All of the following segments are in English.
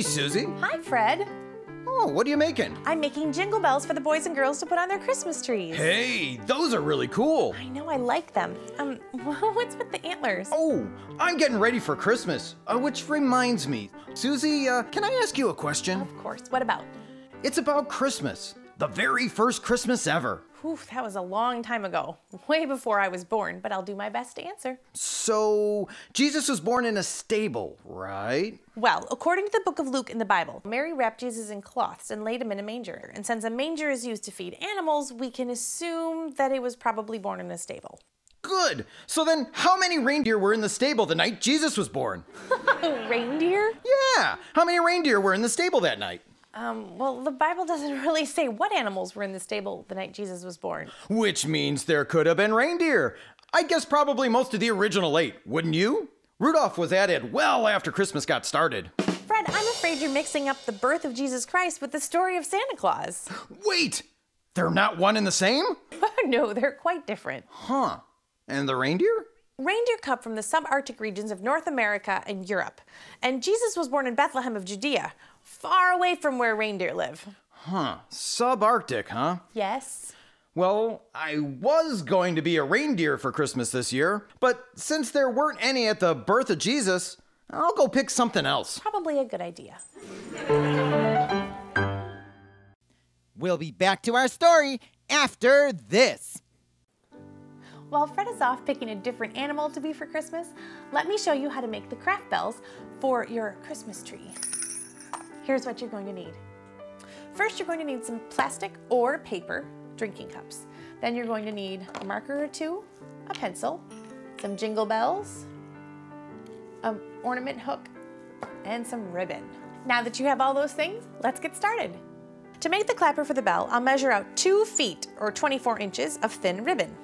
Hey, Susie. Hi, Fred. Oh, what are you making? I'm making jingle bells for the boys and girls to put on their Christmas trees. Hey, those are really cool. I know, I like them. What's with the antlers? Oh, I'm getting ready for Christmas, which reminds me. Susie, can I ask you a question? Of course. What about? It's about Christmas. The very first Christmas ever. Whew, that was a long time ago. Way before I was born, but I'll do my best to answer. So, Jesus was born in a stable, right? Well, according to the book of Luke in the Bible, Mary wrapped Jesus in cloths and laid him in a manger. And since a manger is used to feed animals, we can assume that he was probably born in a stable. Good. So then, how many reindeer were in the stable the night Jesus was born? Reindeer? Yeah. How many reindeer were in the stable that night? Well, the Bible doesn't really say what animals were in the stable the night Jesus was born. Which means there could have been reindeer. I guess probably most of the original 8, wouldn't you? Rudolph was added well after Christmas got started. Fred, I'm afraid you're mixing up the birth of Jesus Christ with the story of Santa Claus. Wait! They're not one and the same? No, they're quite different. Huh. And the reindeer? Reindeer come from the subarctic regions of North America and Europe. And Jesus was born in Bethlehem of Judea, far away from where reindeer live. Huh. Subarctic, huh? Yes. Well, I was going to be a reindeer for Christmas this year, but since there weren't any at the birth of Jesus, I'll go pick something else. Probably a good idea. We'll be back to our story after this. While Fred is off picking a different animal to be for Christmas, let me show you how to make the craft bells for your Christmas tree. Here's what you're going to need. First, you're going to need some plastic or paper drinking cups. Then you're going to need a marker or 2, a pencil, some jingle bells, an ornament hook, and some ribbon. Now that you have all those things, let's get started. To make the clapper for the bell, I'll measure out 2 feet or 24 inches of thin ribbon.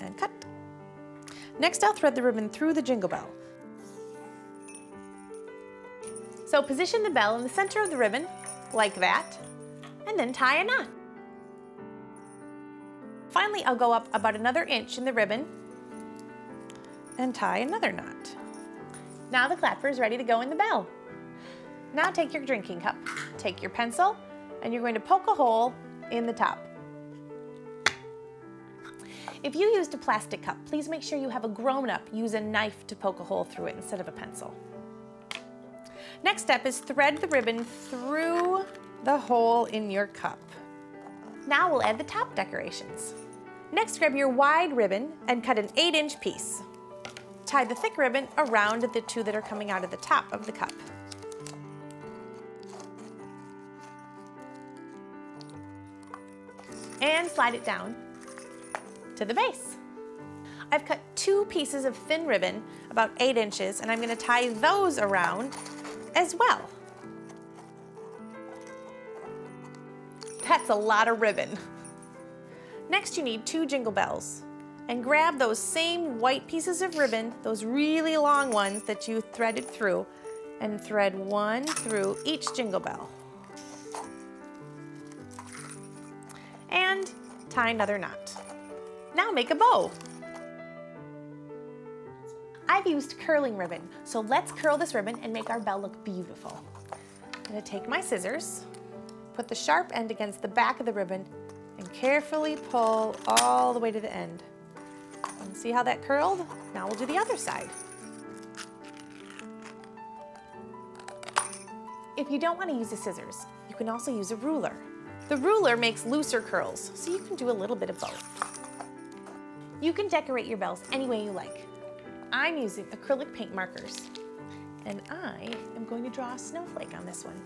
And cut. Next, I'll thread the ribbon through the jingle bell. So position the bell in the center of the ribbon, like that, and then tie a knot. Finally, I'll go up about another inch in the ribbon and tie another knot. Now the clapper is ready to go in the bell. Now take your drinking cup, take your pencil, and you're going to poke a hole in the top. If you used a plastic cup, please make sure you have a grown-up use a knife to poke a hole through it instead of a pencil. Next step is thread the ribbon through the hole in your cup. Now we'll add the top decorations. Next, grab your wide ribbon and cut an 8-inch piece. Tie the thick ribbon around the 2 that are coming out of the top of the cup. And slide it down to the base. I've cut 2 pieces of thin ribbon, about 8 inches, and I'm going to tie those around as well. That's a lot of ribbon. Next, you need 2 jingle bells. And grab those same white pieces of ribbon, those really long ones that you threaded through, and thread 1 through each jingle bell. And tie another knot. Now make a bow. I've used curling ribbon, so let's curl this ribbon and make our bell look beautiful. I'm going to take my scissors, put the sharp end against the back of the ribbon, and carefully pull all the way to the end. And see how that curled? Now we'll do the other side. If you don't want to use the scissors, you can also use a ruler. The ruler makes looser curls, so you can do a little bit of both. You can decorate your bells any way you like. I'm using acrylic paint markers, and I am going to draw a snowflake on this one.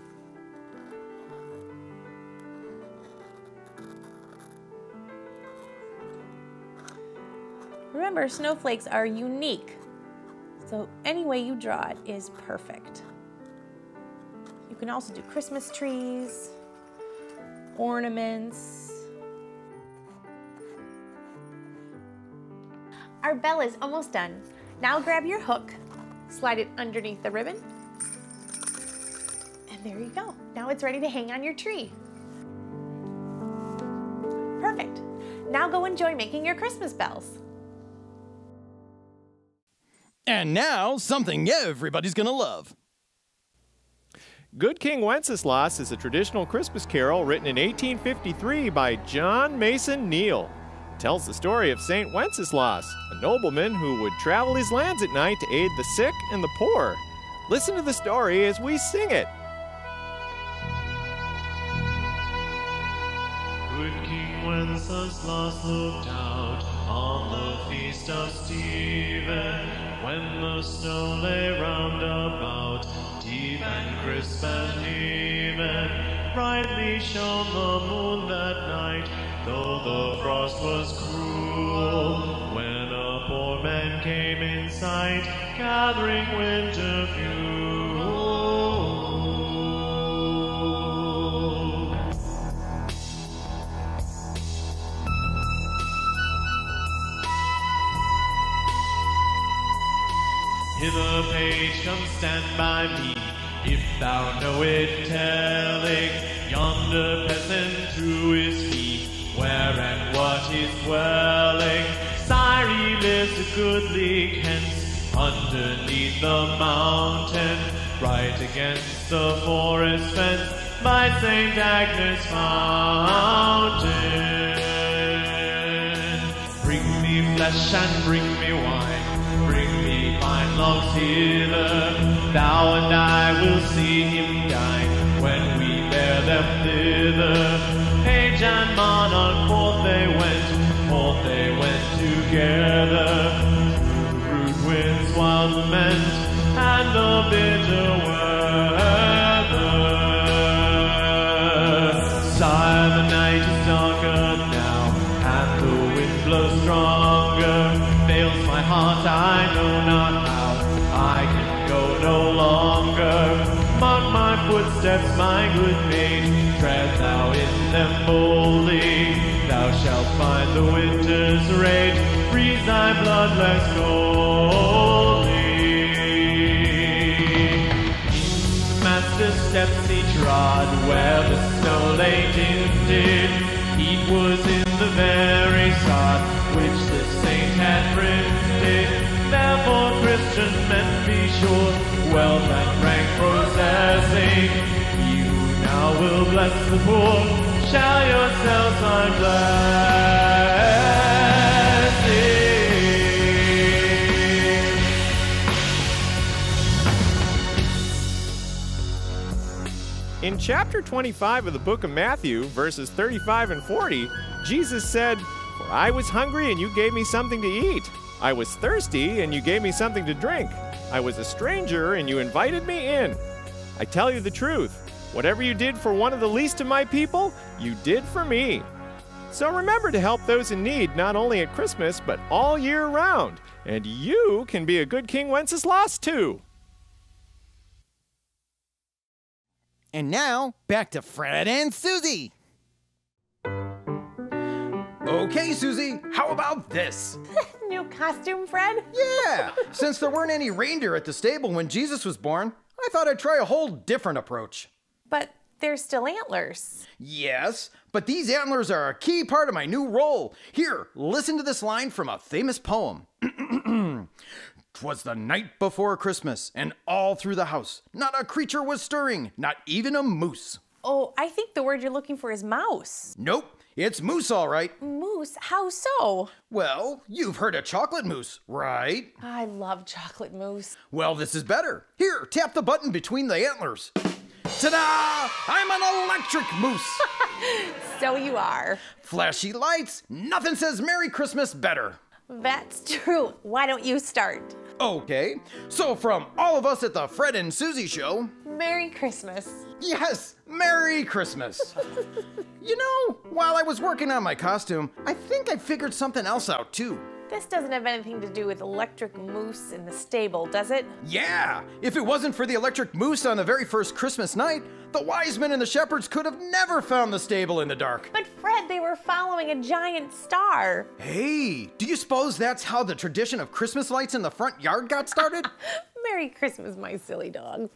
Remember, snowflakes are unique, so any way you draw it is perfect. You can also do Christmas trees, ornaments. Our bell is almost done. Now grab your hook, slide it underneath the ribbon, and there you go. Now it's ready to hang on your tree. Perfect. Now go enjoy making your Christmas bells. And now, something everybody's gonna love. Good King Wenceslas is a traditional Christmas carol written in 1853 by John Mason Neal. It tells the story of St. Wenceslas, a nobleman who would travel his lands at night to aid the sick and the poor. Listen to the story as we sing it. Good King Wenceslas looked out on the feast of Stephen, when the snow lay round about, deep and crisp and even. Brightly shone the moon that night, though the frost was cruel, when a poor man came in sight, gathering winter fuel. Hither, page, come stand by me, if thou know it telling, yonder peasant to his feet, where and what is dwelling. Syrie lives a goodly hence, underneath the mountain, right against the forest fence, by St. Agnes fountain. Bring me flesh and bring me wine, bring me fine logs hither, thou and I will see him dine, when we bear them thither. Page and monarch forth they went together, through rude winds, wild lament, and the bitter weather. Sire, the night is darker now, and the wind blows stronger. Fails my heart, I know not how, I can go no longer. Mark my footsteps, my good mate, tread thou in them boldly. Thou shalt find the winter's rage, freeze thy blood less coldly. The master's steps he trod, where the snow lay tinted. Heat was in the very sod, which the saint had printed. Therefore Christian men be sure, wealth and rank possessing, ye who now will bless the poor, shall yourselves find blessing. In chapter 25 of the book of Matthew, verses 35 and 40, Jesus said, "For I was hungry and you gave me something to eat. I was thirsty and you gave me something to drink. I was a stranger and you invited me in. I tell you the truth, whatever you did for one of the least of my people, you did for me." So remember to help those in need not only at Christmas, but all year round. And you can be a good King Wenceslas too. And now, back to Fred and Susie. Okay, Susie, how about this? New costume, Fred? Yeah, since there weren't any reindeer at the stable when Jesus was born, I thought I'd try a whole different approach. But there's still antlers. Yes, but these antlers are a key part of my new role. Here, listen to this line from a famous poem. 'Twas the night before Christmas, and all through the house, not a creature was stirring, not even a moose. Oh, I think the word you're looking for is mouse. Nope, it's moose all right. Moose? How so? Well, you've heard of chocolate mousse, right? I love chocolate mousse. Well, this is better. Here, tap the button between the antlers. Ta-da! I'm an electric moose. So you are. Flashy lights, nothing says Merry Christmas better. That's true. Why don't you start? Okay, so from all of us at the Fred and Susie Show, Merry Christmas. yes, Merry Christmas. You know, while I was working on my costume, I think I figured something else out too. This doesn't have anything to do with electric moose in the stable, does it? Yeah, if it wasn't for the electric moose on the very first Christmas night, the wise men and the shepherds could have never found the stable in the dark. But Fred, they were following a giant star. Hey, do you suppose that's how the tradition of Christmas lights in the front yard got started? Merry Christmas, my silly dog.